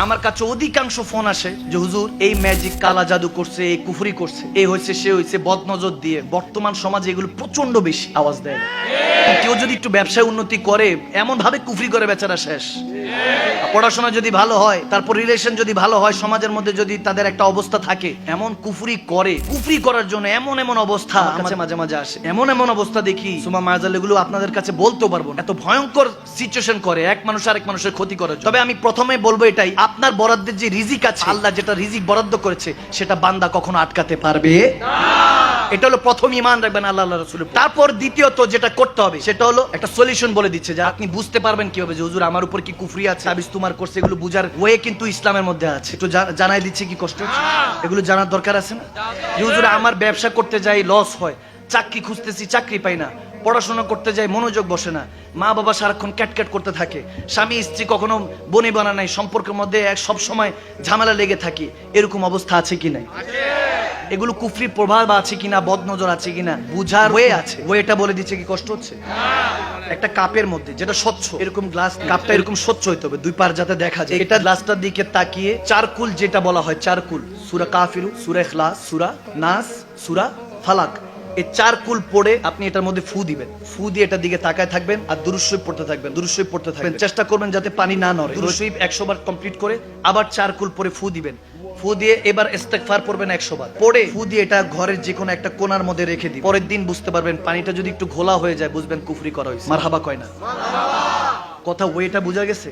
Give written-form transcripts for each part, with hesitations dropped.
আমার কাছে অধিকাংশ ফোন আসে যে হুজুর এই ম্যাজিক, কালা জাদু করছে, এই কুফরি করছে, এই হয়েছে সে হয়েছে, বদনজর দিয়ে। বর্তমান সমাজে এগুলো প্রচন্ড বেশি আওয়াজ দেয়। কেউ যদি একটু ব্যবসায় উন্নতি করে এমন ভাবে কুফরি করে বেচারা শেষ। পড়াশোনা যদি ভালো হয়, তারপর রিলেশন যদি ভালো হয়, সমাজের মধ্যে যদি তাদের একটা অবস্থা থাকে, এমন কুফরি করে, কুফরি করার জন্য এমন এমন অবস্থা মাঝে মাঝে আসে, এমন এমন অবস্থা দেখি সুমা মায়াজাল, এগুলো আপনাদের কাছে বলতেও পারবো না। এত ভয়ঙ্কর সিচুয়েশন করে এক মানুষ আরেক মানুষের ক্ষতি করার জন্য। তবে আমি প্রথমে বলবো এটাই, আপনার বরাদ্দের যে রিজিক আছে, আল্লাহ যেটা রিজিক বরাদ্দ করেছে সেটা বান্দা কখনো আটকাতে পারবে না। এটা হলো প্রথম ঈমান রাখবেন আল্লাহ রাসূলের। তারপর দ্বিতীয়ত যেটা করতে হবে সেটা হলো একটা সলিউশন বলে দিচ্ছে যে আপনি বুঝতে পারবেন কিভাবে যে হুজুর আমার উপর কি কুফরি আছে, তাবিজ তোমার করছে, এগুলো বুঝার ওয়ে কিন্তু ইসলামের মধ্যে আছে। একটু জানাই দিচ্ছে কি কষ্ট হচ্ছে, এগুলো জানার দরকার আছে না? যে হুজুর আমার ব্যবসা করতে যাই লস হয়, চাকরি খুঁজতেছি চাকরি পাই না, পড়াশোনা করতে যাই মনোযোগ বসে না, মা বাবা সারাক্ষণ ক্যাটক্যাট করতে থাকে, স্বামী স্ত্রী কখনো বনি বানা নাই, সম্পর্কের মধ্যে সব সময় ঝামেলা লেগে থাকে, এরকম অবস্থা আছে কি নাই? এগুলো কুফরির প্রভাব আছে কিনা, বদনজর আছে কিনা বুঝার ওয়ে আছে। ওয়েটা বলে দিচ্ছে কি কষ্ট হচ্ছে। একটা কাপের মধ্যে যেটা স্বচ্ছ, এরকম গ্লাস, কাপটা এরকম স্বচ্ছ হইতে হবে, দুই পার যাতে দেখা যায়। এটা গ্লাসটার দিকে তাকিয়ে চারকুল, যেটা বলা হয় চারকুল, সূরা কাফিরু, সূরা ইখলাস, সূরা নাস, সূরা ফালাক, এই চারকুল পড়ে আপনি এটার মধ্যে ফু দিবেন। ফু দিয়ে এটার দিকে তাকায় থাকবেন আর দুরূদ শরীফ পড়তে থাকবেন, দুরূদ শরীফ পড়তে থাকবেন। চেষ্টা করবেন যাতে পানি না নড়ে। দুরূদ শরীফ 100 বার কমপ্লিট করে আবার চারকুল পরে ফু দিবেন। ফু দিয়ে এবার ইস্তেগফার পড়বেন 100 বার। পড়ে ফু দিয়ে এটা ঘরের যে কোনো একটা কোণার মধ্যে রেখে দিন। পরের দিন বুঝতে পারবেন পানিটা যদি একটু ঘোলা হয়ে যায়, বুঝবেন কুফরি করা হয়েছে। মারহাবা কয় না? কথা ওয়েটা বোঝা গেছে?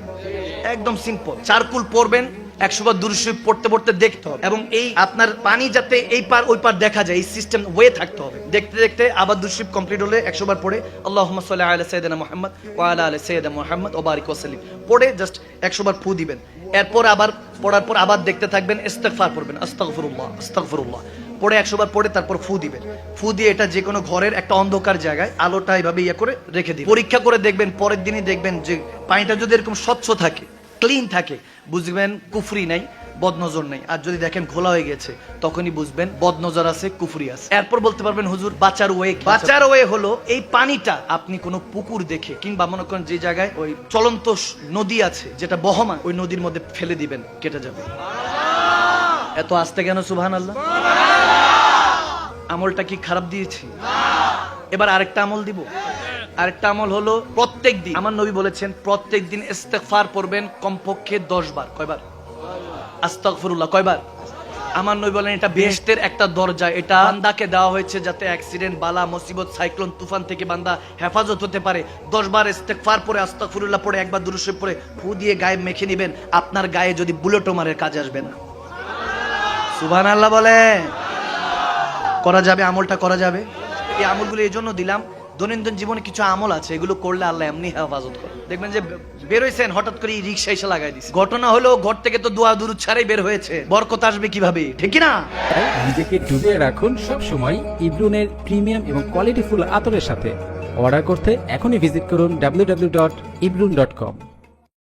একদম সিম্পল। চারকুল পড়বেন, 100 বার দুরূদ শরীফ পড়তে পড়তে দেখতে হবে, এবং এই আপনার পানি যাতে এই পার ওই পার দেখা যায়, এই সিস্টেম ওয়ে থাকতে হবে। দেখতে দেখতে আবার দুরূদ শরীফ কমপ্লিট হলে 100 বার পড়ে আল্লাহুম্মা সাল্লি আলা সাইয়্যিদিনা মুহাম্মদ ওয়া আলা আলি সাইয়্যিদিনা মুহাম্মদ ওয়া বারিক ওয়া সাল্লিম পড়ে জাস্ট 100 বার ফু দিবেন। এরপর আবার পড়ার পর আবার দেখতে থাকবেন, ইস্তেগফার পড়বেন, আস্তাগফিরুল্লাহ আস্তাগফিরুল্লাহ পড়ে 100 বার পড়ে তারপর ফু দিবেন। ফু দিয়ে এটা যে কোনো ঘরের একটা অন্ধকার জায়গায় আলোটা এইভাবে ইয়ে করে রেখে দিবেন। পরীক্ষা করে দেখবেন, পরের দিনই দেখবেন যে পানিটা যদি এরকম স্বচ্ছ থাকে, ক্লিন থাকে, বুঝবেন কুফরি নাই, বদনজর নাই। আর যদি দেখেন ঘোলা হয়ে গেছে, তখনই বুঝবেন বদনজর আছে, কুফরি আছে। এরপর বলতে পারবেন হুজুর বাঁচার ওয়ে। বাঁচার ওয়ে হলো এই পানিটা আপনি কোনো পুকুর দেখে কিংবা মনে করেন যে জায়গায় ওই চলন্ত নদী আছে যেটা বহমান, ওই নদীর মধ্যে ফেলে দিবেন, কেটে যাবে। এত আস্তে কেন সুবহানাল্লাহ? আমলটা কি খারাপ দিয়েছি? এবার আরেকটা আমল দিব। আরেকটা আমল হলো প্রত্যেক দিন, আমার নবী বলেছেন প্রত্যেক দিন ইস্তেগফার পড়বেন কমপক্ষে 10 বার। কয়বার? আস্তাগফিরুল্লাহ কয়বার? আমার নবী বলেন এটা বেহেশতের একটা দরজা। এটা বান্দাকে দেওয়া হয়েছে যাতে অ্যাক্সিডেন্ট, বালা, মুসিবত, সাইক্লোন, তুফান থেকে বান্দা হেফাজত হতে পারে। 10 বার ইস্তেগফার পড়ে, আস্তাগফিরুল্লাহ পড়ে, একবার দুরূদ শরীফ পড়ে ফু দিয়ে গায়ে মেখে নেবেন। আপনার গায়ে যদি বুলেটও মারে কাজে আসবে না। সুবহানাল্লাহ বলে। করা যাবে, আমলটা করা যাবে। এই আমলগুলো এই জন্য দিলাম, দৈনন্দিন জীবনে কিছু আমল আছে এগুলো করলে আল্লাহ এমনি হেফাজত করে। দেখবেন যে বেরোইছেন হঠাৎ করে রিক্সা এসে লাগাই দিচ্ছে, ঘটনা হলো ঘর থেকে তো দোয়া দুরূদ ছাড়াই বের হয়েছে, বরকত আসবে কিভাবে? ঠিক না? নিজেকে ডুবিয়ে রাখুন সব সময় ইব্রুনের প্রিমিয়াম এবং কোয়ালিটিফুল আতরের সাথে। অর্ডার করতে এখনই ভিজিট করুন www.ibrun.com।